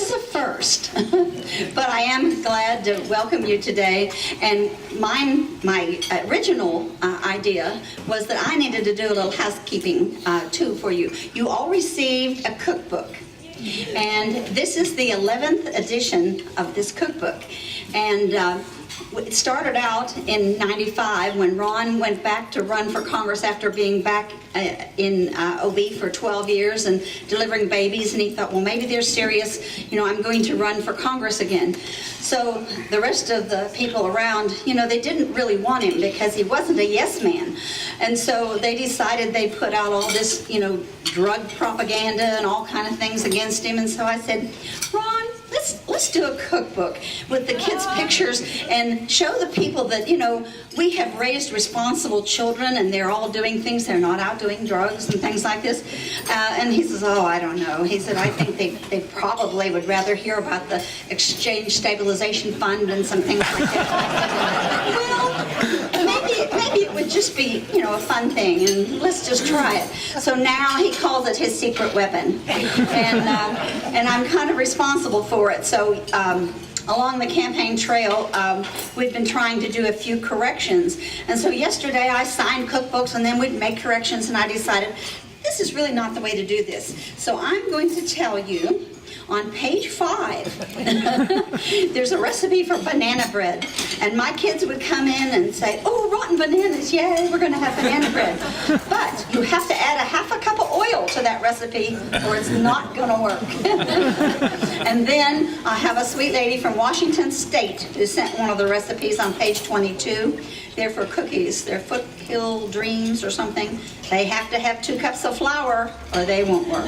is a first, but I am glad to welcome you today. And my original idea was that I needed to do a little housekeeping too for you. You all received a cookbook, and this is the 11th edition of this cookbook. And it started out in '95 when Ron went back to run for Congress after being back in OB for 12 years and delivering babies, and he thought, well, maybe they're serious, I'm going to run for Congress again. So the rest of the people around, they didn't really want him because he wasn't a yes man. And so they decided they'd put out all this, drug propaganda and all kind of things against him. And so I said, Ron, let's do a cookbook with the kids' pictures and show the people that, we have raised responsible children and they're all doing things. They're not out doing drugs and things like this. And he says, oh, I don't know. He said, I think they probably would rather hear about the Exchange Stabilization Fund and some things like that. Well, maybe it would just be, a fun thing, and let's just try it. So now he calls it his secret weapon. And I'm kind of responsible for it. So along the campaign trail, we've been trying to do a few corrections. And so yesterday I signed cookbooks and then we'd make corrections, and I decided this is really not the way to do this. So I'm going to tell you on page 5, there's a recipe for banana bread. And my kids would come in and say, oh, rotten bananas, yay, we're going to have banana bread. But you have to add a half a cup of oil to that recipe or it's not going to work. And then I have a sweet lady from Washington State who sent one of the recipes on page 22. They're for cookies. They're Foothill Dreams or something. They have to have 2 cups of flour or they won't work.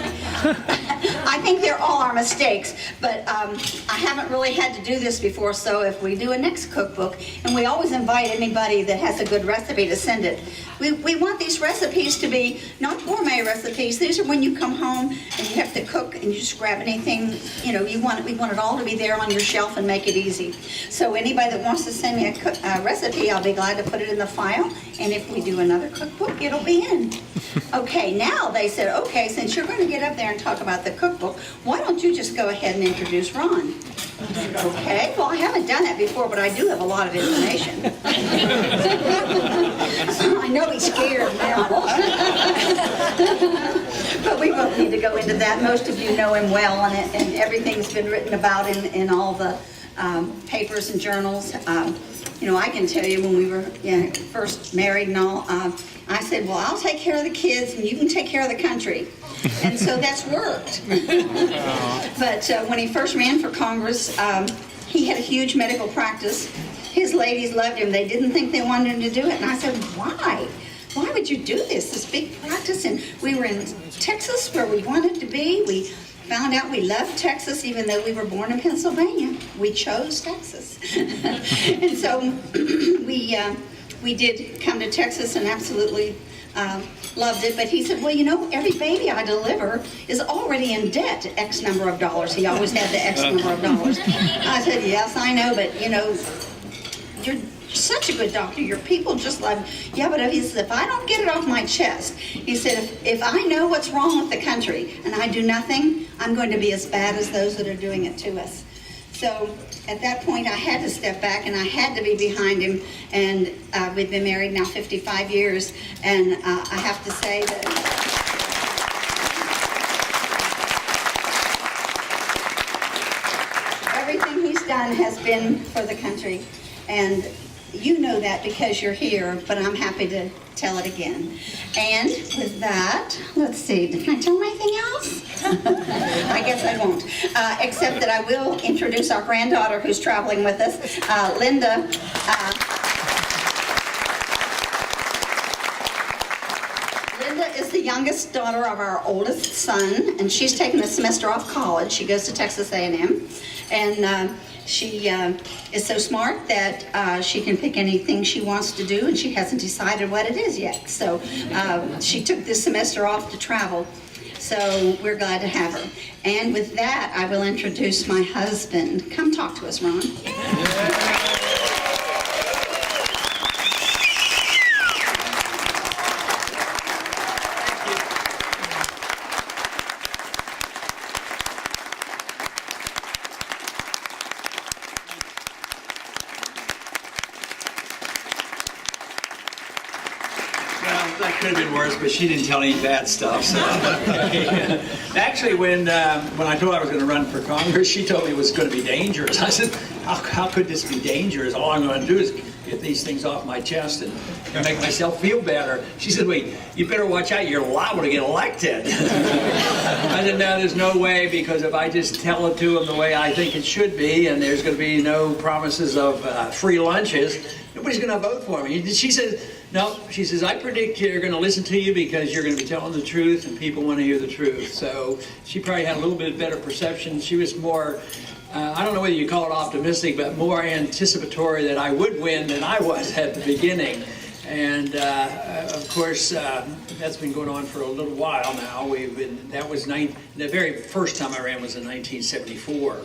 I think they're all our mistakes, but I haven't really had to do this before, so if we do a next cookbook, and we always invite anybody that has a good recipe to send it. We want these recipes to be not gourmet recipes. These are when you come home and you have to cook and you just grab anything, we want it all to be there on your shelf and make it easy. So anybody that wants to send me a recipe, I'll be glad to put it in the file, and if we do another cookbook, it'll be in. Okay, now they said, okay, since you're going to get up there and talk about the cookbook, why don't you just go ahead and introduce Ron? Okay, well, I haven't done that before, but I do have a lot of information. So I know he's scared now. But we won't need to go into that. Most of you know him well, and everything's been written about in all the papers and journals. I can tell you when we were first married and all, I said, well, I'll take care of the kids and you can take care of the country. And so that's worked. But when he first ran for Congress, he had a huge medical practice. His ladies loved him. They didn't think they wanted him to do it. And I said, why? Why would you do this big practice? And we were in Texas where we wanted to be. We found out we loved Texas even though we were born in Pennsylvania. We chose Texas. And so we did come to Texas and absolutely loved it. But he said, well, every baby I deliver is already in debt X number of dollars. He always had the X number of dollars. I said, yes, I know, but, you're such a good doctor. Your people just love you. Yeah, but he said, if I don't get it off my chest, he said, if I know what's wrong with the country and I do nothing, I'm going to be as bad as those that are doing it to us. So at that point, I had to step back and I had to be behind him. And we've been married now 55 years. And I have to say that everything he's done has been for the country. And you know that because you're here, but I'm happy to tell it again. And with that, let's see, can I tell them anything else? I guess I won't, except that I will introduce our granddaughter who's traveling with us, Linda. Linda is the youngest daughter of our oldest son, and she's taken a semester off college. She goes to Texas A&M, and she is so smart that she can pick anything she wants to do, and she hasn't decided what it is yet. So she took this semester off to travel. So we're glad to have her. And with that, I will introduce my husband. Come talk to us, Ron. Could have been worse, but she didn't tell any bad stuff. So. Actually, when I told her I was going to run for Congress, she told me it was going to be dangerous. I said, how could this be dangerous? All I'm going to do is get these things off my chest and make myself feel better. She said, wait, you better watch out. You're liable to get elected. I said, no, there's no way, because if I just tell it to them the way I think it should be, and there's going to be no promises of free lunches, nobody's going to vote for me. She said, no, she says, I predict they're going to listen to you because you're going to be telling the truth and people want to hear the truth. So she probably had a little bit better perception. She was more, I don't know whether you call it optimistic, but more anticipatory that I would win than I was at the beginning. And of course, that's been going on for a little while now. The very first time I ran was in 1974.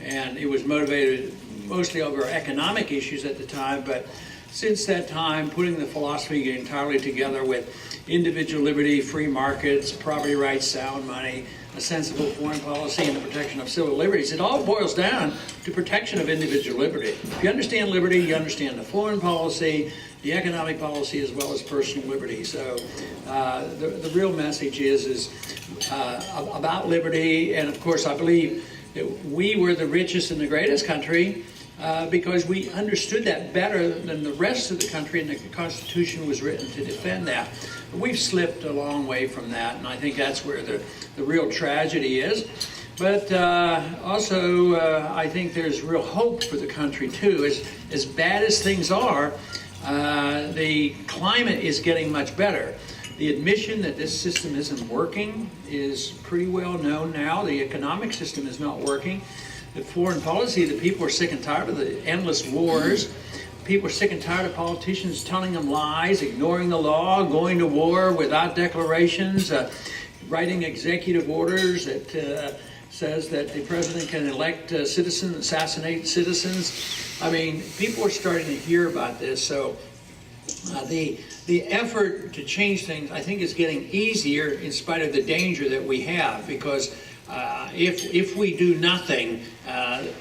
And it was motivated mostly over economic issues at the time, but since that time, putting the philosophy entirely together with individual liberty, free markets, property rights, sound money, a sensible foreign policy, and the protection of civil liberties, it all boils down to protection of individual liberty. If you understand liberty, you understand the foreign policy, the economic policy, as well as personal liberty. So the real message is about liberty, and of course I believe that we were the richest and the greatest country because we understood that better than the rest of the country, and the Constitution was written to defend that. But we've slipped a long way from that, and I think that's where the real tragedy is. But also, I think there's real hope for the country, too. As bad as things are, the climate is getting much better. The admission that this system isn't working is pretty well known now. The economic system is not working. The foreign policy, the people are sick and tired of the endless wars. People are sick and tired of politicians telling them lies, ignoring the law, going to war without declarations, writing executive orders that says that the president can elect citizens, assassinate citizens. I mean, people are starting to hear about this. So the effort to change things, I think, is getting easier in spite of the danger that we have, because if we do nothing,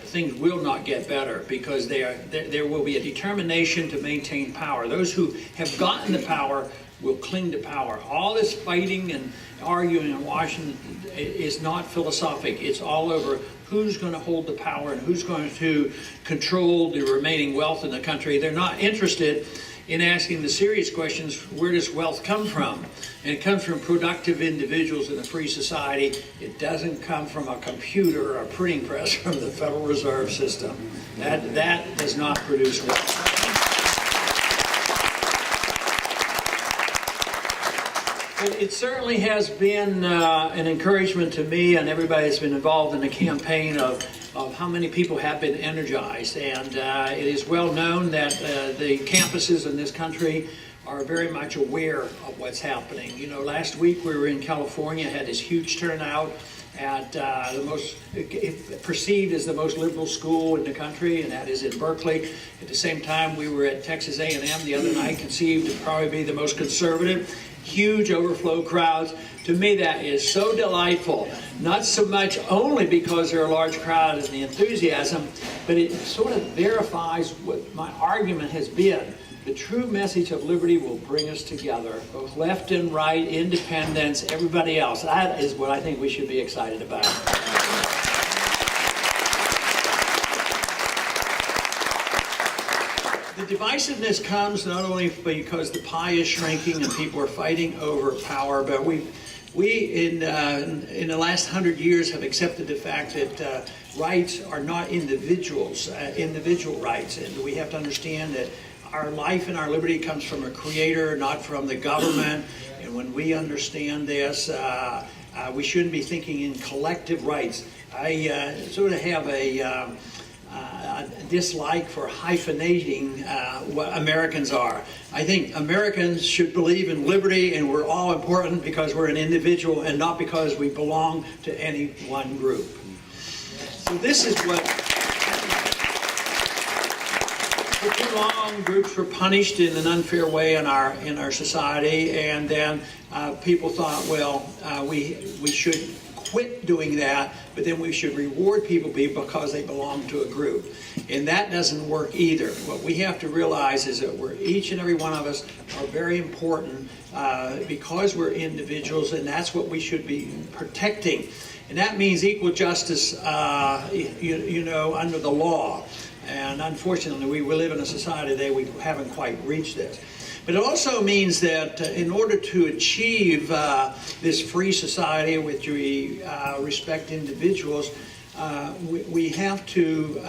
things will not get better, because there will be a determination to maintain power. Those who have gotten the power will cling to power. All this fighting and arguing in Washington is not philosophic. It's all over who's going to hold the power and who's going to control the remaining wealth in the country. They're not interested in asking the serious questions, where does wealth come from? And it comes from productive individuals in a free society. It doesn't come from a computer or a printing press from the Federal Reserve System. That does not produce wealth. It certainly has been an encouragement to me and everybody that's been involved in the campaign of how many people have been energized. And it is well known that the campuses in this country are very much aware of what's happening. You know, last week we were in California, had this huge turnout at the most, perceived as the most liberal school in the country, and that is in Berkeley. At the same time, we were at Texas A&M the other night, conceived to probably be the most conservative. Huge overflow crowds. To me, that is so delightful. Not so much only because they're a large crowd and the enthusiasm, but it sort of verifies what my argument has been. The true message of liberty will bring us together, both left and right, independents, everybody else. That is what I think we should be excited about. The divisiveness comes not only because the pie is shrinking and people are fighting over power, but we in the last 100 years have accepted the fact that rights are not individual rights, and we have to understand that our life and our liberty comes from a creator, not from the government. And when we understand this, we shouldn't be thinking in collective rights. I sort of have a dislike for hyphenating what Americans are. I think Americans should believe in liberty, and we're all important because we're an individual and not because we belong to any one group. So this is what, for too long, groups were punished in an unfair way in our society, and then people thought, well, we should quit doing that, but then we should reward people because they belong to a group. And that doesn't work either. What we have to realize is that each and every one of us are very important because we're individuals, and that's what we should be protecting. And that means equal justice, under the law. And unfortunately, we live in a society today we haven't quite reached this. But it also means that in order to achieve this free society, which we respect individuals, we have to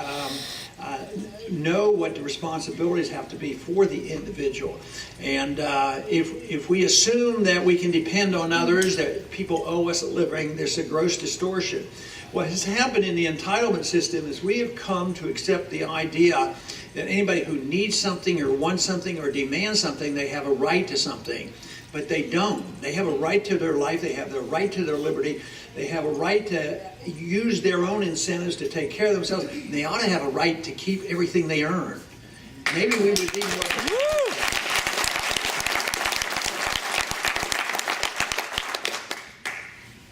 know what the responsibilities have to be for the individual. And if we assume that we can depend on others, that people owe us a living, there's a gross distortion. What has happened in the entitlement system is we have come to accept the idea that anybody who needs something or wants something or demands something, they have a right to something. But they don't. They have a right to their life. They have the right to their liberty. They have a right to use their own incentives to take care of themselves. And they ought to have a right to keep everything they earn. Maybe we would be more...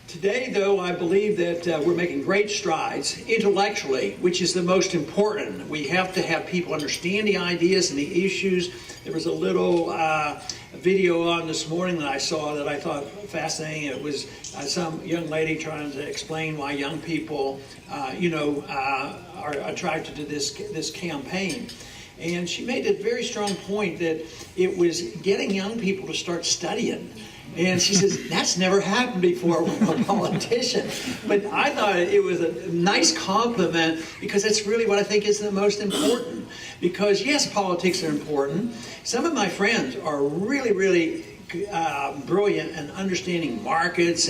Today, though, I believe that we're making great strides intellectually, which is the most important. We have to have people understand the ideas and the issues. There was a little video on this morning that I saw that I thought fascinating. It was some young lady trying to explain why young people, are attracted to this campaign. And she made a very strong point that it was getting young people to start studying. And she says, that's never happened before with a politician. But I thought it was a nice compliment because that's really what I think is the most important. Because yes, politics are important. Some of my friends are really, really brilliant in understanding markets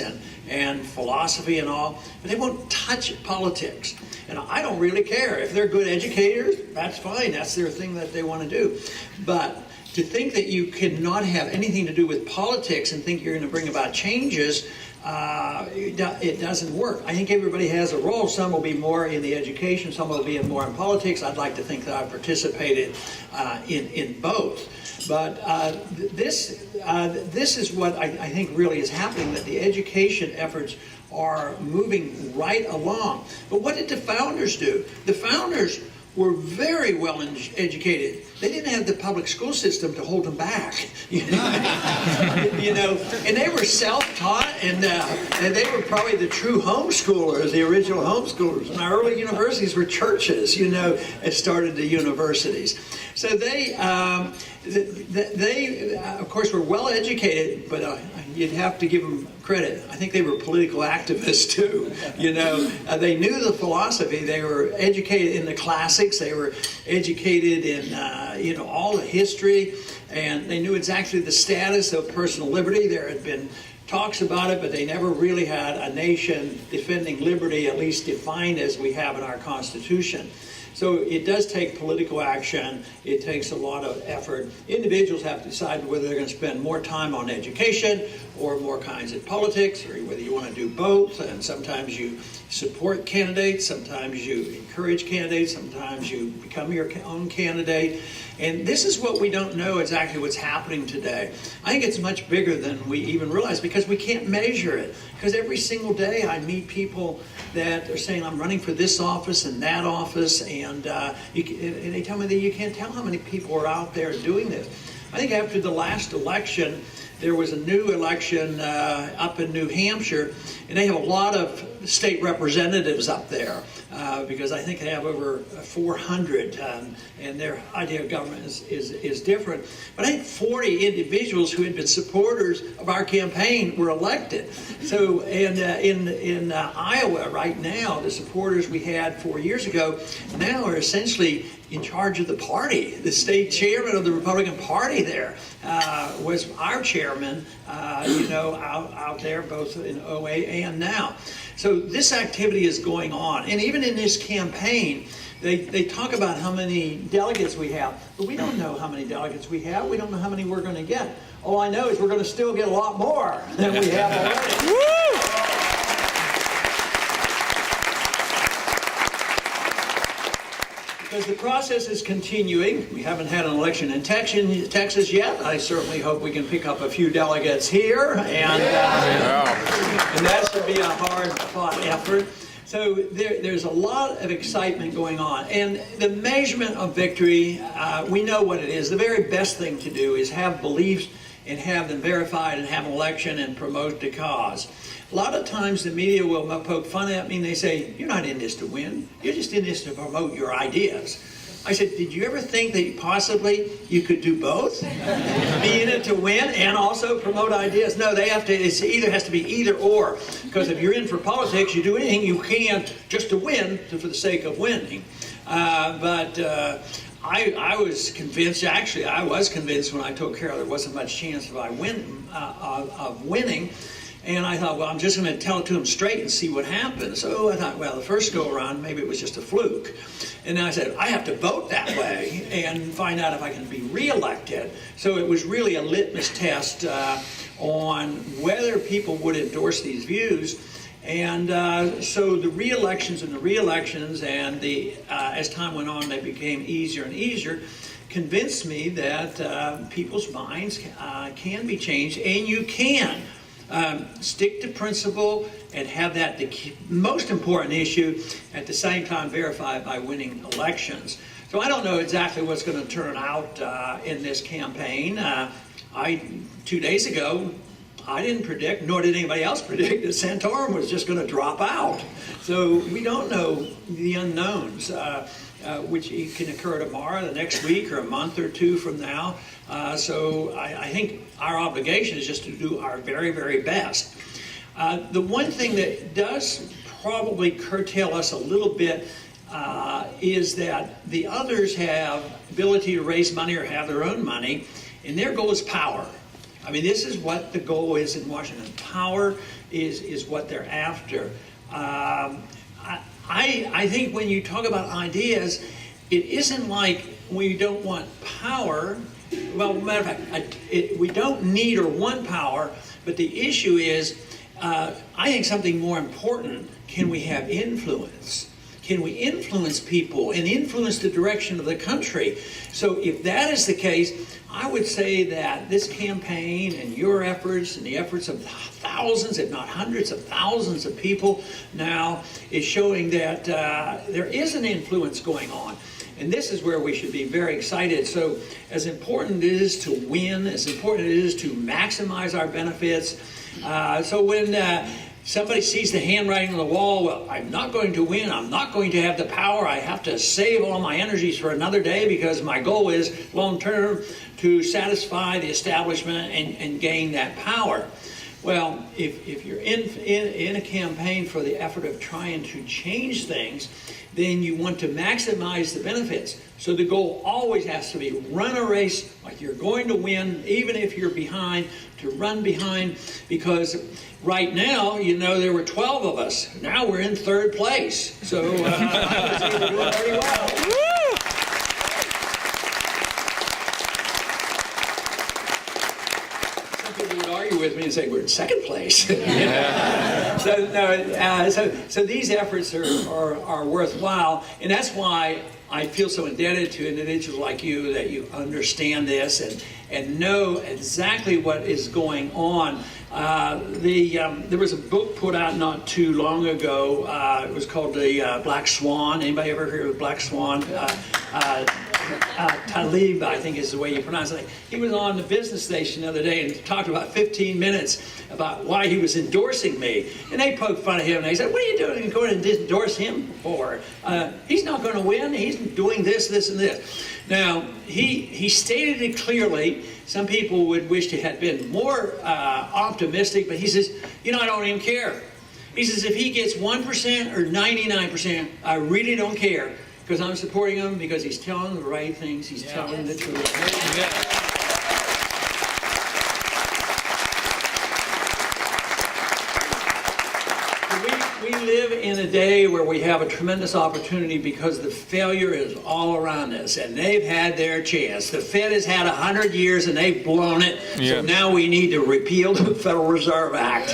and philosophy and all, but they won't touch politics. And I don't really care. If they're good educators, that's fine. That's their thing that they want to do. But to think that you cannot have anything to do with politics and think you're going to bring about changes, it doesn't work. I think everybody has a role. Some will be more in the education, some will be more in politics. I'd like to think that I've participated in both. But this is what I think really is happening, that the education efforts are moving right along. But what did the founders do? The founders were very well educated. They didn't have the public school system to hold them back, and they were self-taught, and they were probably the true homeschoolers, the original homeschoolers. And our early universities were churches, that started the universities. So they of course, were well educated, but you'd have to give them credit. I think they were political activists too. They knew the philosophy. They were educated in the classics. They were educated in all the history, and they knew exactly the status of personal liberty. There had been talks about it, but they never really had a nation defending liberty, at least defined as we have in our Constitution. So it does take political action. It takes a lot of effort. Individuals have to decide whether they're going to spend more time on education or more kinds of politics, or whether you want to do both. And sometimes you support candidates, sometimes you encourage candidates, sometimes you become your own candidate. And this is what we don't know exactly what's happening today. I think it's much bigger than we even realize because we can't measure it. Because every single day I meet people that are saying, I'm running for this office and that office, and they tell me that you can't tell how many people are out there doing this. I think after the last election, there was a new election up in New Hampshire, and they have a lot of state representatives up there because I think they have over 400, and their idea of government is different. But I think 40 individuals who had been supporters of our campaign were elected. So, and in Iowa right now, the supporters we had 4 years ago now are essentially in charge of the party. The state chairman of the Republican Party there was our chairman, out there both in 08 and now. So this activity is going on. And even in this campaign, they talk about how many delegates we have, but we don't know how many delegates we have. We don't know how many we're going to get. All I know is we're going to still get a lot more than we have already. because the process is continuing. We haven't had an election in Texas yet. I certainly hope we can pick up a few delegates here, and that should be a hard-fought effort. So there's a lot of excitement going on. And the measurement of victory, we know what it is. The very best thing to do is have beliefs and have them verified and have an election and promote the cause. A lot of times the media will poke fun at me and they say, you're not in this to win. You're just in this to promote your ideas. I said, did you ever think that possibly you could do both? Be in it to win and also promote ideas? No, it either has to be either or. Because if you're in for politics, you do anything you can just to win for the sake of winning. I was convinced, actually I was convinced when I told Carol there wasn't much chance of winning. And I thought, well, I'm just going to tell it to him straight and see what happens. So I thought, well, the first go around, maybe it was just a fluke. And then I said, I have to vote that way and find out if I can be reelected. So it was really a litmus test on whether people would endorse these views. And so the re-elections and as time went on, they became easier and easier, convinced me that people's minds can be changed, and you can. Stick to principle and have that the most important issue, at the same time verified by winning elections. So I don't know exactly what's going to turn out in this campaign. 2 days ago, I didn't predict, nor did anybody else predict, that Santorum was just going to drop out. So we don't know the unknowns, which can occur tomorrow, the next week, or a month or two from now. So I think our obligation is just to do our very, very best. The one thing that does probably curtail us a little bit is that the others have ability to raise money or have their own money, and their goal is power. I mean, this is what the goal is in Washington. Power is what they're after. I think when you talk about ideas, it isn't like we don't want power. Well, matter of fact, we don't need or want power, but the issue is, I think something more important, can we have influence? Can we influence people and influence the direction of the country? So if that is the case, I would say that this campaign and your efforts and the efforts of thousands, if not hundreds of thousands of people now is showing that there is an influence going on. And this is where we should be very excited. So as important it is to win, as important it is to maximize our benefits. So when somebody sees the handwriting on the wall, well, I'm not going to win, I'm not going to have the power, I have to save all my energies for another day because my goal is long-term to satisfy the establishment and gain that power. Well, if you're in a campaign for the effort of trying to change things, then you want to maximize the benefits. So the goal always has to be run a race like you're going to win, even if you're behind, to run behind, because right now, you know, there were 12 of us. Now we're in third place. So I would say we're doing pretty well. With me and say we're in second place. Yeah. So these efforts are worthwhile, and that's why I feel so indebted to individuals like you, that you understand this and know exactly what is going on. There was a book put out not too long ago. It was called The Black Swan. Anybody ever heard of Black Swan? Talib, I think is the way you pronounce it. He was on the business station the other day and talked about 15 minutes about why he was endorsing me. And they poked fun at him and they said, what are you doing going to endorse him for? He's not going to win. He's doing this, this, and this. Now, he stated it clearly. Some people would wish to have been more optimistic, but he says, you know, I don't even care. He says, if he gets 1% or 99%, I really don't care. Because I'm supporting him because he's telling the right things, he's telling the truth. We live in a day where we have a tremendous opportunity because the failure is all around us, and they've had their chance. The Fed has had 100 years and they've blown it, so now we need to repeal the Federal Reserve Act.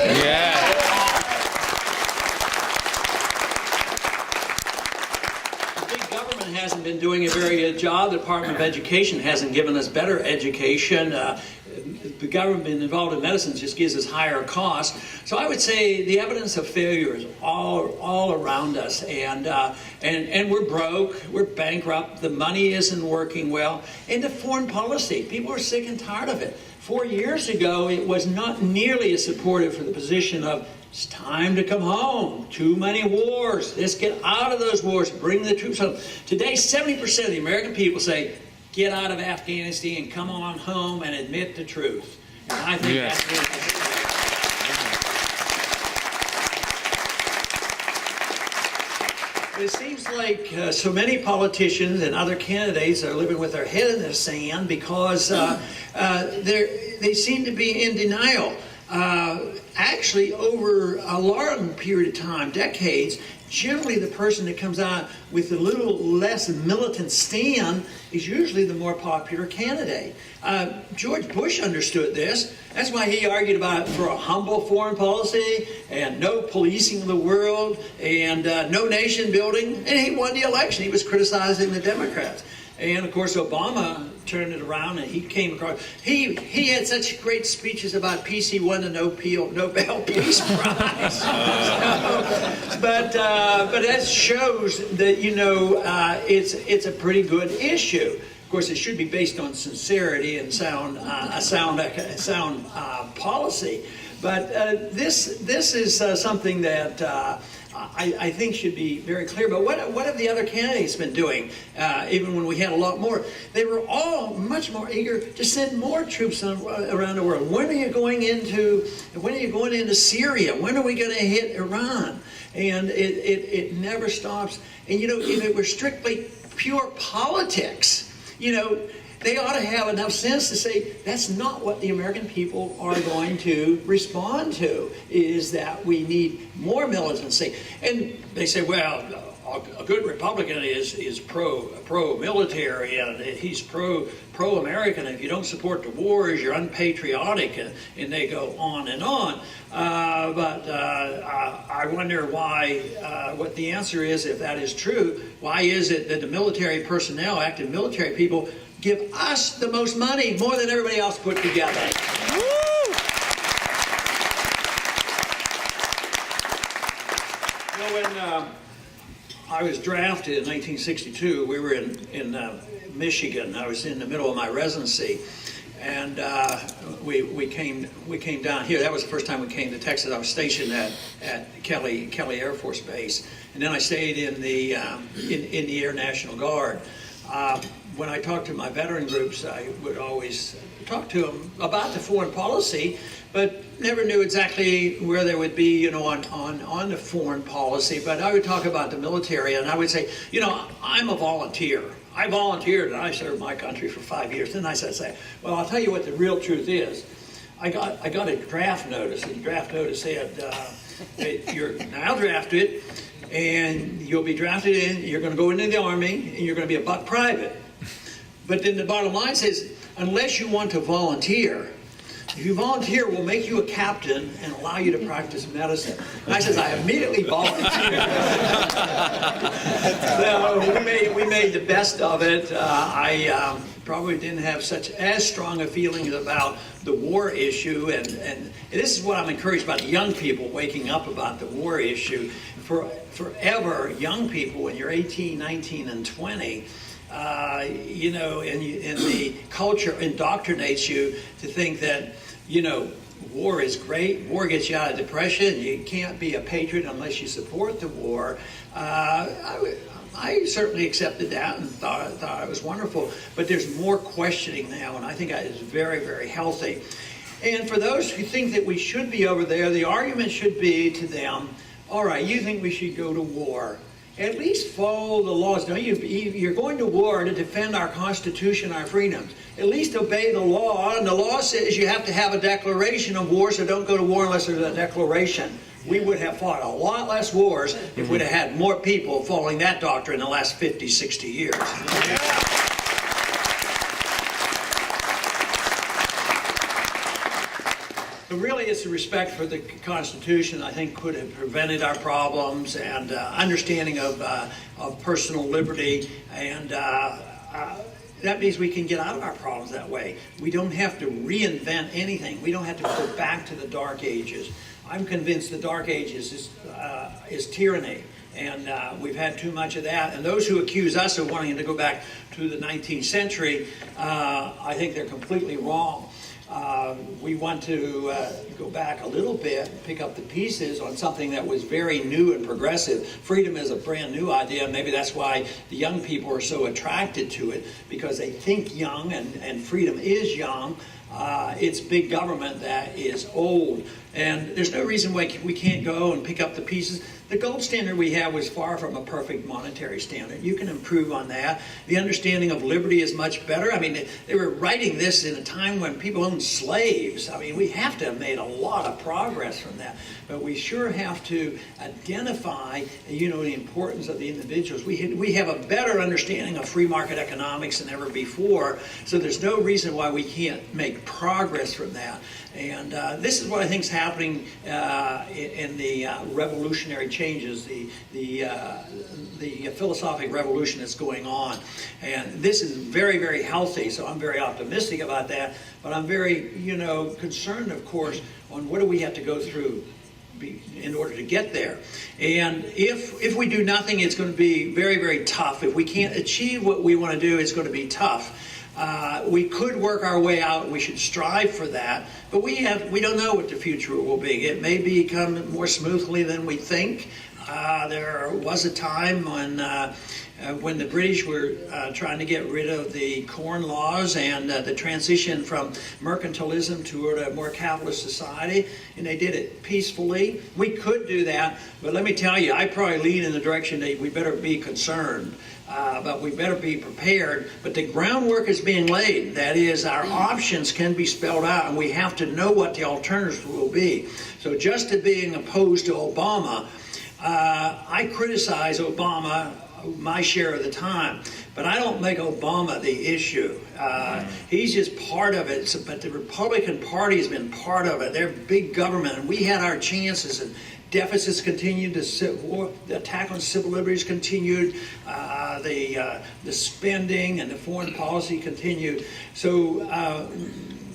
government hasn't been doing a very good job. The Department of Education hasn't given us better education. The government involved in medicine just gives us higher costs. So I would say the evidence of failure is all around us, and we're broke, we're bankrupt, the money isn't working well. And the foreign policy, people are sick and tired of it. 4 years ago, it was not nearly as supportive for the position of it's time to come home. Too many wars. Let's get out of those wars. Bring the troops home. Today, 70% of the American people say, get out of Afghanistan, come on home, and admit the truth. And I think that's what it seems like so many politicians and other candidates are living with their head in the sand because they seem to be in denial. Actually, over a long period of time, decades, generally the person that comes out with a little less militant stand is usually the more popular candidate. George Bush understood this. That's why he argued for a humble foreign policy and no policing of the world and no nation building. And he won the election. He was criticizing the Democrats. And of course, Obama turned it around, and he came across. He had such great speeches about peace. He won the Nobel Peace Prize. But that shows that it's a pretty good issue. Of course, it should be based on sincerity and sound policy. But this is something that. I think should be very clear. But what have the other candidates been doing? Even when we had a lot more, they were all much more eager to send more troops around the world. When are you going into Syria? When are we going to hit Iran? And it never stops. And if it were strictly pure politics, they ought to have enough sense to say that's not what the American people are going to respond to, is that we need more militancy. And they say, well, a good Republican is pro-military and he's pro-American. If you don't support the wars, you're unpatriotic, and they go on and on. But I wonder what the answer is, if that is true. Why is it that the military personnel, active military people, give us the most money, more than everybody else put together? When I was drafted in 1962, we were in Michigan. I was in the middle of my residency, and we came down here. That was the first time we came to Texas. I was stationed at Kelly Air Force Base, and then I stayed in the Air National Guard. When I talked to my veteran groups, I would always talk to them about the foreign policy, but never knew exactly where they would be, on the foreign policy. But I would talk about the military, and I would say, I'm a volunteer. I volunteered, and I served my country for 5 years. Then I said, well, I'll tell you what the real truth is. I got a draft notice, and the draft notice said, you're now drafted, and you'll be drafted in, you're going to go into the Army, and you're going to be a buck private. But then the bottom line says, unless you want to volunteer, if you volunteer, we'll make you a captain and allow you to practice medicine. And I says, I immediately volunteered. So we made the best of it. I probably didn't have as strong a feeling about the war issue, and this is what I'm encouraged about the young people waking up about the war issue. Forever, young people, when you're 18, 19, and 20, and the culture indoctrinates you to think that, war is great, war gets you out of depression, you can't be a patriot unless you support the war. I certainly accepted that and thought it was wonderful, but there's more questioning now, and I think that is very, very healthy. And for those who think that we should be over there, the argument should be to them, all right, you think we should go to war. At least follow the laws. No, you're going to war to defend our Constitution, our freedoms. At least obey the law. And the law says you have to have a declaration of war, so don't go to war unless there's a declaration. We would have fought a lot less wars if we'd have had more people following that doctrine in the last 50, 60 years. But really, it's the respect for the Constitution, I think, could have prevented our problems, and understanding of personal liberty, and that means we can get out of our problems that way. We don't have to reinvent anything. We don't have to go back to the Dark Ages. I'm convinced the Dark Ages is tyranny, and we've had too much of that. And those who accuse us of wanting to go back to the 19th century, I think they're completely wrong. We want to go back a little bit, pick up the pieces on something that was very new and progressive. Freedom is a brand new idea, and maybe that's why the young people are so attracted to it, because they think young, and freedom is young. It's big government that is old, and there's no reason why we can't go and pick up the pieces. The gold standard we have was far from a perfect monetary standard. You can improve on that. The understanding of liberty is much better. I mean, they were writing this in a time when people owned slaves. I mean, we have to have made a lot of progress from that. But we sure have to identify, the importance of the individuals. We have a better understanding of free market economics than ever before. So there's no reason why we can't make progress from that. And this is what I think is happening in the revolutionary changes, the philosophic revolution that's going on. And this is very, very healthy, so I'm very optimistic about that. But I'm very, concerned, of course, on what do we have to go through in order to get there. And if we do nothing, it's going to be very, very tough. If we can't achieve what we want to do, it's going to be tough. We could work our way out. We should strive for that. But we don't know what the future will be. It may become more smoothly than we think. There was a time when the British were trying to get rid of the Corn Laws and the transition from mercantilism toward a more capitalist society, and they did it peacefully. We could do that, but let me tell you, I probably lean in the direction that we better be concerned. But we better be prepared. But the groundwork is being laid. That is, our options can be spelled out, and we have to know what the alternatives will be. So just to being opposed to Obama, I criticize Obama my share of the time, but I don't make Obama the issue. He's just part of it, but the Republican Party has been part of it. They're big government, and we had our chances, and deficits continued, the attack on civil liberties continued, the spending and the foreign policy continued. So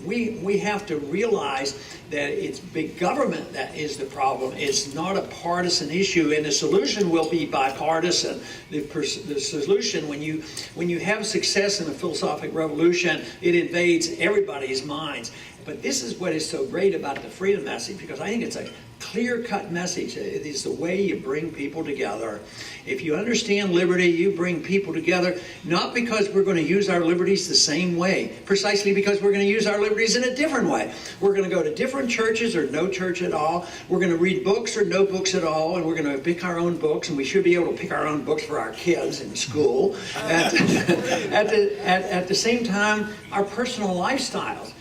we have to realize that it's big government that is the problem. It's not a partisan issue, and the solution will be bipartisan. The solution, when you have success in a philosophic revolution, it invades everybody's minds. But this is what is so great about the freedom message, because I think it's a clear-cut message. It is the way you bring people together. If you understand liberty, you bring people together, not because we're going to use our liberties the same way, precisely because we're going to use our liberties in a different way. We're going to go to different churches or no church at all. We're going to read books or no books at all, and we're going to pick our own books, and we should be able to pick our own books for our kids in school. At the same time, our personal lifestyles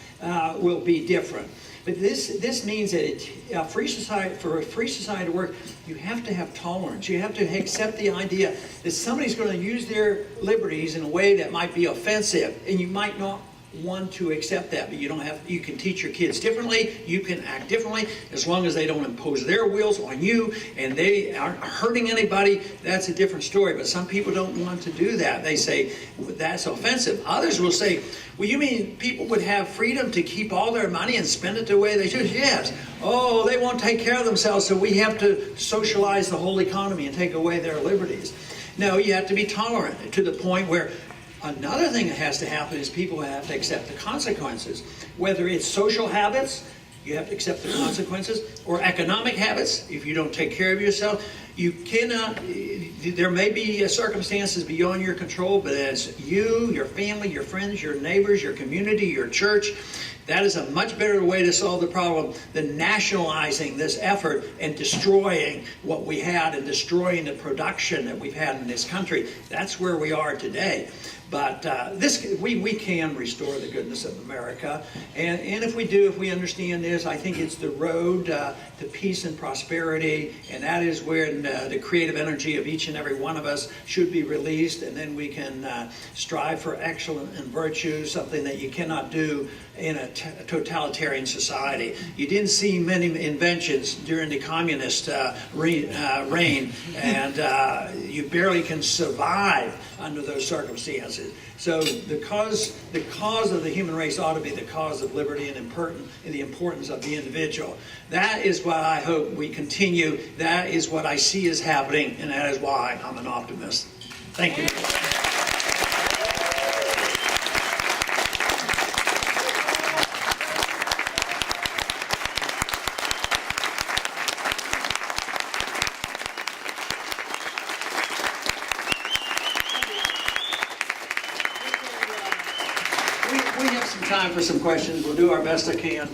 will be different. But this means that for a free society to work, you have to have tolerance. You have to accept the idea that somebody's going to use their liberties in a way that might be offensive, and you might not want to accept that. But you can teach your kids differently. You can act differently, as long as they don't impose their wills on you and they aren't hurting anybody. That's a different story. But some people don't want to do that. They say that's offensive. Others will say, well, you mean people would have freedom to keep all their money and spend it the way they should? Yes. Oh, they won't take care of themselves, so we have to socialize the whole economy and take away their liberties. No, you have to be tolerant to the point where another thing that has to happen is people have to accept the consequences. Whether it's social habits, you have to accept the consequences, or economic habits. If you don't take care of yourself, you cannot, there may be circumstances beyond your control, but as you, your family, your friends, your neighbors, your community, your church, that is a much better way to solve the problem than nationalizing this effort and destroying what we had and destroying the production that we've had in this country. That's where we are today. But we can restore the goodness of America. And if we do, if we understand this, I think it's the road to peace and prosperity. And that is where the creative energy of each and every one of us should be released. And then we can strive for excellence and virtue, something that you cannot do in a totalitarian society. You didn't see many inventions during the communist reign, and you barely can survive under those circumstances. So the cause of the human race ought to be the cause of liberty and the importance of the individual. That is what I hope we continue. That is what I see is happening, and that is why I'm an optimist. Thank you. We have some time for some questions. We'll do our best I can.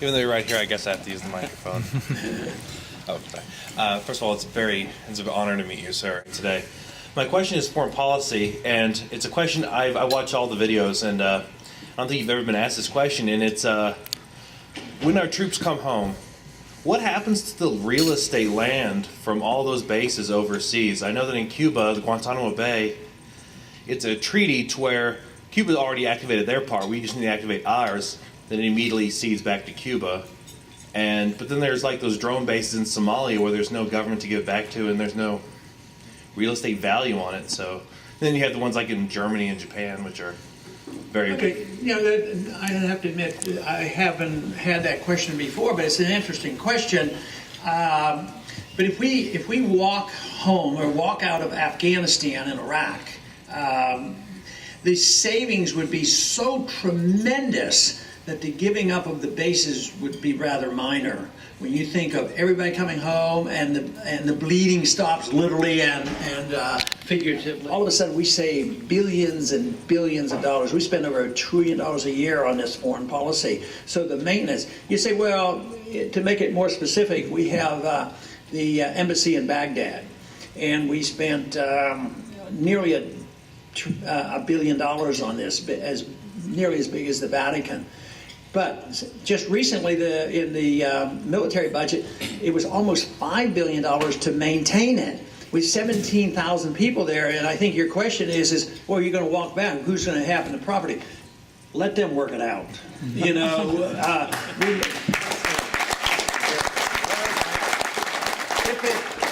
Even though you're right here, I guess I have to use the microphone. Oh, sorry. First of all, it's an honor to meet you, sir, today. My question is foreign policy, and it's a question I watch all the videos, and I don't think you've ever been asked this question, and it's when our troops come home, what happens to the real estate land from all those bases overseas? I know that in Cuba, the Guantanamo Bay, it's a treaty to where Cuba already activated their part. We just need to activate ours. Then it immediately cedes back to Cuba. But then there's like those drone bases in Somalia where there's no government to give back to and there's no real estate value on it. So then you have the ones like in Germany and Japan, which are very okay. I have to admit I haven't had that question before, but it's an interesting question. But if we walk home or walk out of Afghanistan and Iraq, the savings would be so tremendous that the giving up of the bases would be rather minor. When you think of everybody coming home and the bleeding stops literally and figuratively, all of a sudden we save billions and billions of dollars. We spend over $1 trillion a year on this foreign policy. So the maintenance, you say, well, to make it more specific, we have the embassy in Baghdad, and we spent nearly $1 billion on this, nearly as big as the Vatican. But just recently, in the military budget, it was almost $5 billion to maintain it, with 17,000 people there. And I think your question is well, you're going to walk back. Who's going to have the property? Let them work it out. You know,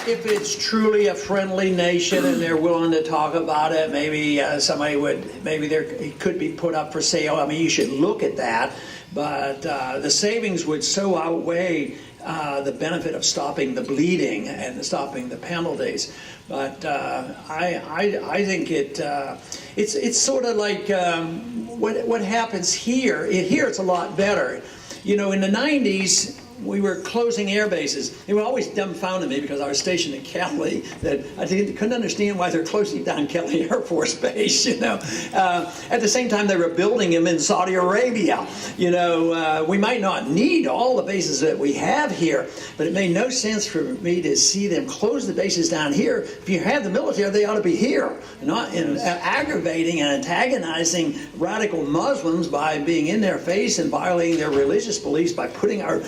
if it's truly a friendly nation and they're willing to talk about it, maybe it could be put up for sale. I mean, you should look at that. But the savings would so outweigh the benefit of stopping the bleeding and stopping the penalties. But I think it's sort of like what happens here. Here it's a lot better. You know, in the 90s, we were closing air bases. They were always dumbfounded me because I was stationed in Kelly that I couldn't understand why they're closing down Kelly Air Force Base. You know, at the same time they were building them in Saudi Arabia. You know, we might not need all the bases that we have here, but it made no sense for me to see them close the bases down here. If you have the military, they ought to be here, not in aggravating and antagonizing radical Muslims by being in their face and violating their religious beliefs by putting our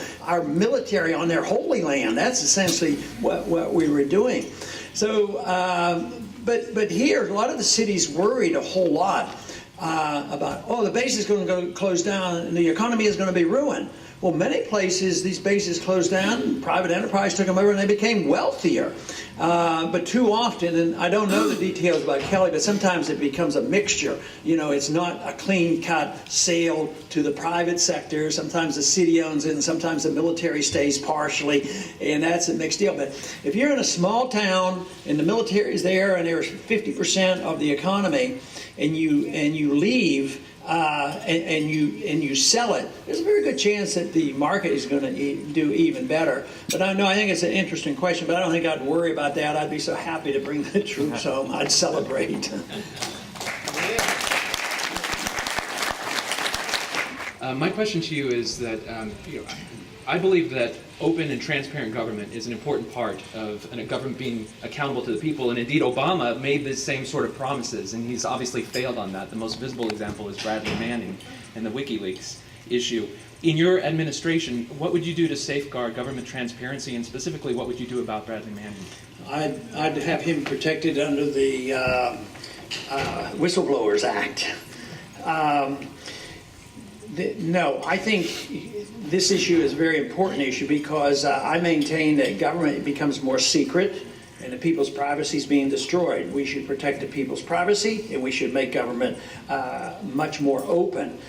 military on their holy land. That's essentially what we were doing. So, but here, a lot of the cities worried a whole lot about, the base is going to go close down and the economy is going to be ruined. Well, many places, these bases closed down, private enterprise took them over, and they became wealthier. But too often, and I don't know the details about Kelly, but sometimes it becomes a mixture. You know, it's not a clean-cut sale to the private sector. Sometimes the city owns it, and sometimes the military stays partially, and that's a mixed deal. But if you're in a small town, and the military is there, and there's 50% of the economy, and you leave, and you sell it, there's a very good chance that the market is going to do even better. But I think it's an interesting question, but I don't think I'd worry about that. I'd be so happy to bring the troops home. I'd celebrate. My question to you is that I believe that open and transparent government is an important part of a government being accountable to the people, and indeed Obama made the same sort of promises, and he's obviously failed on that. The most visible example is Bradley Manning and the WikiLeaks issue. In your administration, what would you do to safeguard government transparency, and specifically, what would you do about Bradley Manning? I'd have him protected under the Whistleblowers Act. No, I think this issue is a very important issue because I maintain that government becomes more secret and the people's privacy is being destroyed. We should protect the people's privacy and we should make government much more open.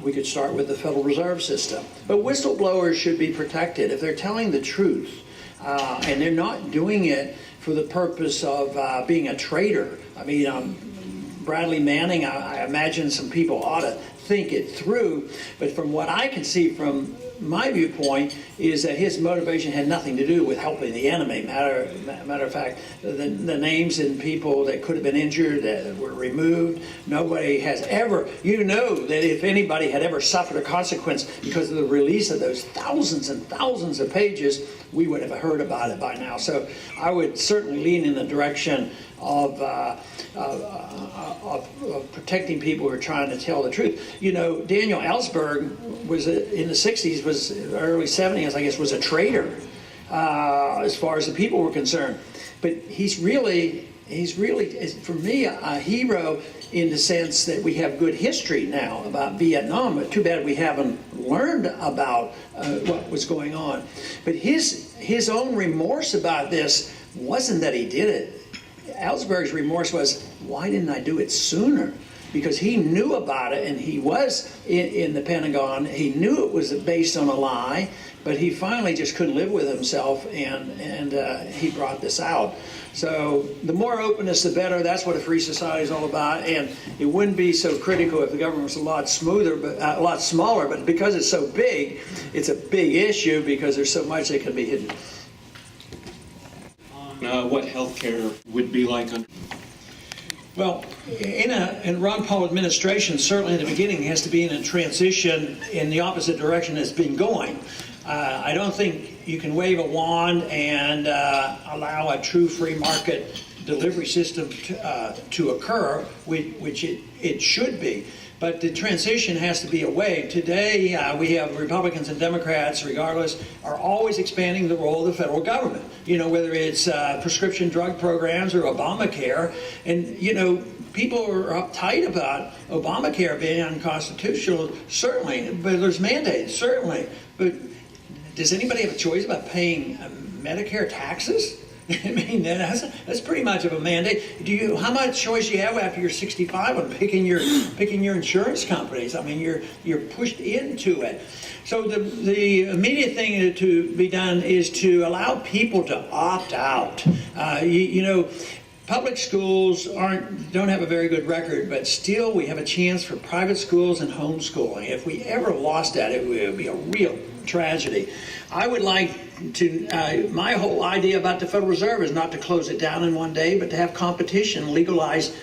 We could start with the Federal Reserve System. But whistleblowers should be protected. If they're telling the truth and they're not doing it for the purpose of being a traitor. I mean, Bradley Manning, I imagine some people ought to think it through, but from what I can see from my viewpoint is that his motivation had nothing to do with helping the enemy. Matter of fact, the names and people that could have been injured that were removed, nobody has ever, you know that if anybody had ever suffered a consequence because of the release of those thousands and thousands of pages, we would have heard about it by now. So I would certainly lean in the direction of protecting people who are trying to tell the truth. You know, Daniel Ellsberg was in the 60s, was early 70s, I guess, was a traitor as far as the people were concerned. But he's really, for me, a hero in the sense that we have good history now about Vietnam. But too bad we haven't learned about what was going on. But his own remorse about this wasn't that he did it. Ellsberg's remorse was, why didn't I do it sooner? Because he knew about it, and he was in the Pentagon. He knew it was based on a lie, but he finally just couldn't live with himself, and he brought this out. So the more openness, the better. That's what a free society is all about. And it wouldn't be so critical if the government was a lot smoother, but a lot smaller. But because it's so big, it's a big issue because there's so much that can be hidden. What healthcare would be like under... Well, in Ron Paul administration, certainly in the beginning, it has to be in a transition in the opposite direction it's been going. I don't think you can wave a wand and allow a true free market delivery system to occur, which it should be. But the transition has to be a way. Today, we have Republicans and Democrats, regardless, are always expanding the role of the federal government. You know, whether it's prescription drug programs or Obamacare. And, you know, people are uptight about Obamacare being unconstitutional, certainly. But there's mandates, certainly. But does anybody have a choice about paying Medicare taxes? I mean, that's pretty much of a mandate. How much choice do you have after you're 65 on picking your insurance companies? I mean, you're pushed into it. So the immediate thing to be done is to allow people to opt out. You know, public schools don't have a very good record, but still we have a chance for private schools and homeschooling. If we ever lost that, it would be a real tragedy. I would like to, my whole idea about the Federal Reserve is not to close it down in one day, but to have competition, legalize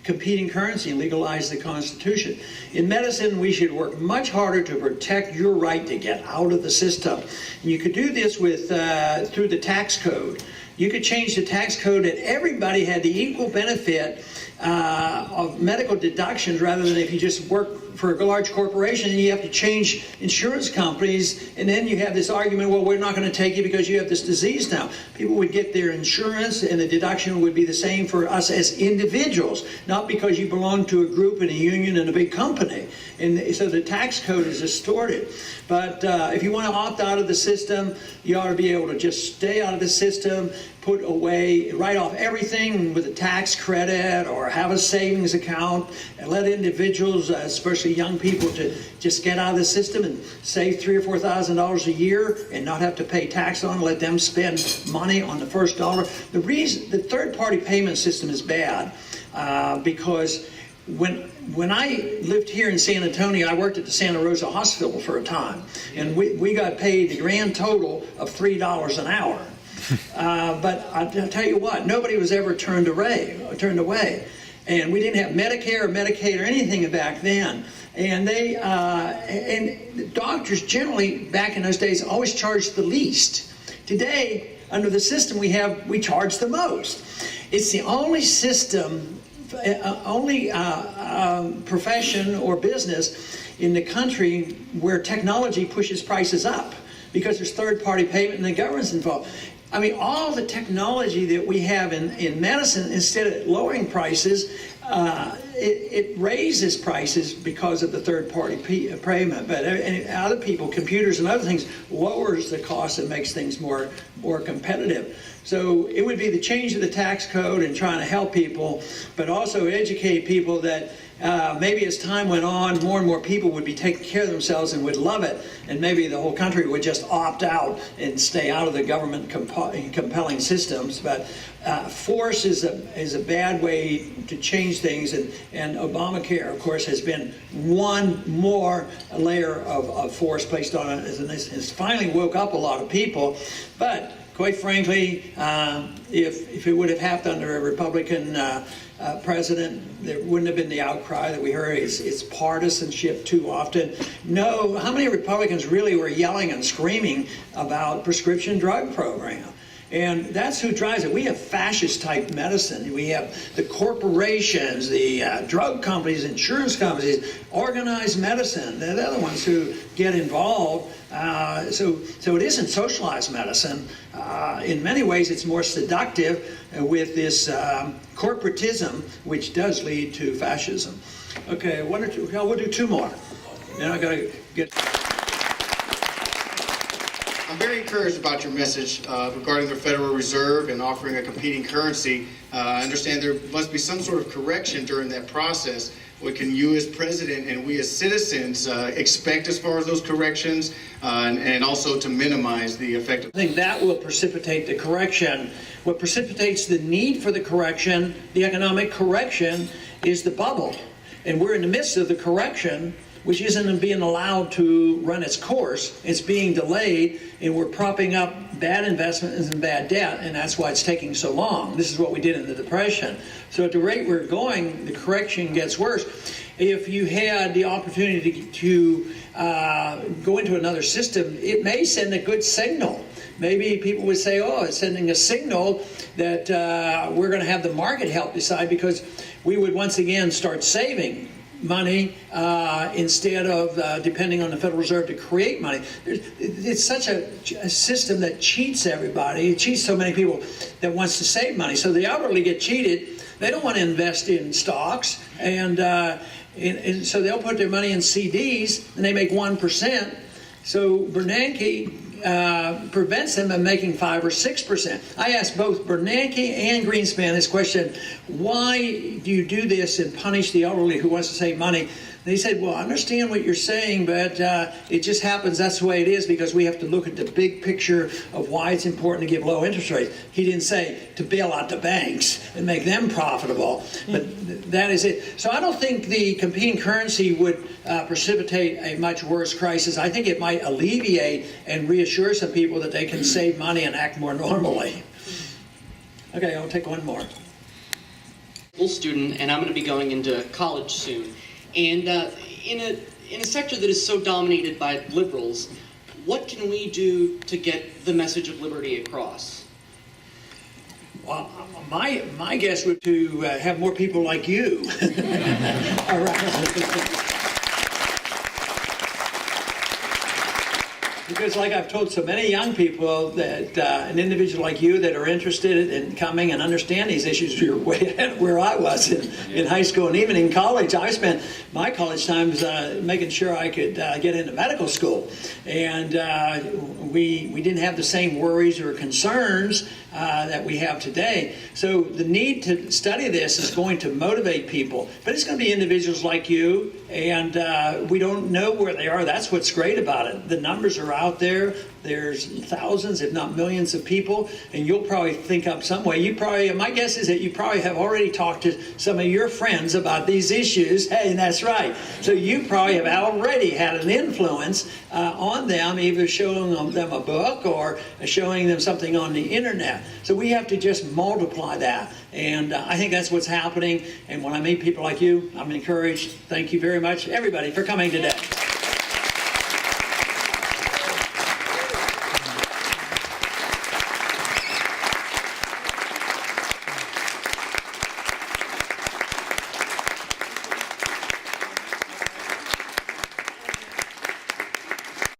competing currency, and legalize the Constitution. In medicine, we should work much harder to protect your right to get out of the system. And you could do this with through the tax code. You could change the tax code that everybody had the equal benefit of medical deductions rather than if you just work for a large corporation and you have to change insurance companies and then you have this argument, well, we're not going to take you because you have this disease now. People would get their insurance and the deduction would be the same for us as individuals, not because you belong to a group and a union and a big company. And so the tax code is distorted. But if you want to opt out of the system, you ought to be able to just stay out of the system, put away, write off everything with a tax credit or have a savings account and let individuals, especially young people, to just get out of the system and save $3,000 or $4,000 a year and not have to pay tax on it. Let them spend money on the first dollar. The reason the third-party payment system is bad because when I lived here in San Antonio, I worked at the Santa Rosa Hospital for a time, and we got paid the grand total of $3 an hour. But I'll tell you what, nobody was ever turned away. And we didn't have Medicare or Medicaid or anything back then. And and doctors generally, back in those days, always charged the least. Today, under the system we charge the most. It's the only system, profession or business in the country where technology pushes prices up because there's third-party payment and the government's involved. I mean, all the technology that we have in medicine, instead of lowering prices, it raises prices because of the third-party payment. But other people, computers and other things, lowers the cost and makes things more competitive. So it would be the change of the tax code and trying to help people, but also educate people that maybe as time went on, more and more people would be taking care of themselves and would love it, and maybe the whole country would just opt out and stay out of the government compelling systems. But force is a bad way to change things, and Obamacare, of course, has been one more layer of force placed on it, and this has finally woke up a lot of people. But quite frankly, if it would have happened under a Republican president, there wouldn't have been the outcry that we heard. It's partisanship too often. No, how many Republicans really were yelling and screaming about prescription drug program? And that's who drives it. We have fascist-type medicine. We have the corporations, the drug companies, insurance companies, organized medicine. They're the other ones who get involved. So it isn't socialized medicine. In many ways, it's more seductive with this corporatism, which does lead to fascism. Okay, one or two. We'll do two more. Then I got to get. I'm very encouraged about your message regarding the Federal Reserve and offering a competing currency. I understand there must be some sort of correction during that process. What can you as president and we as citizens expect as far as those corrections and also to minimize the effect of... I think that will precipitate the correction. What precipitates the need for the correction, the economic correction, is the bubble. And we're in the midst of the correction, which isn't being allowed to run its course. It's being delayed, and we're propping up bad investments and bad debt, and that's why it's taking so long. This is what we did in the Depression. So at the rate we're going, the correction gets worse. If you had the opportunity to go into another system, it may send a good signal. Maybe people would say, oh, it's sending a signal that we're going to have the market help decide, because we would once again start saving money instead of depending on the Federal Reserve to create money. It's such a system that cheats everybody. It cheats so many people that wants to save money. So the elderly get cheated. They don't want to invest in stocks, and so they'll put their money in CDs, and they make 1%. So Bernanke prevents them from making 5 or 6%. I asked both Bernanke and Greenspan this question: why do you do this and punish the elderly who wants to save money? They said, well, I understand what you're saying, but it just happens that's the way it is, because we have to look at the big picture of why it's important to give low interest rates. He didn't say to bail out the banks and make them profitable, but that is it. So I don't think the competing currency would precipitate a much worse crisis. I think it might alleviate and reassure some people that they can save money and act more normally. Okay, I'll take one more. Student, and I'm going to be going into college soon. And in a sector that is so dominated by liberals, what can we do to get the message of liberty across? Well, my guess would be to have more people like you. All right. Because like I've told so many young people, that an individual like you that are interested in coming and understand these issues, you're way ahead of where I was in high school and even in college. I spent my college times making sure I could get into medical school. And we didn't have the same worries or concerns that we have today. So the need to study this is going to motivate people. But it's going to be individuals like you, and we don't know where they are. That's what's great about it. The numbers are out there. There's thousands, if not millions of people, and you'll probably think up some way. My guess is that you probably have already talked to some of your friends about these issues. Hey, that's right. So you probably have already had an influence on them, either showing them a book or showing them something on the internet. So we have to just multiply that. And I think that's what's happening. And when I meet people like you, I'm encouraged. Thank you very much, everybody, for coming today.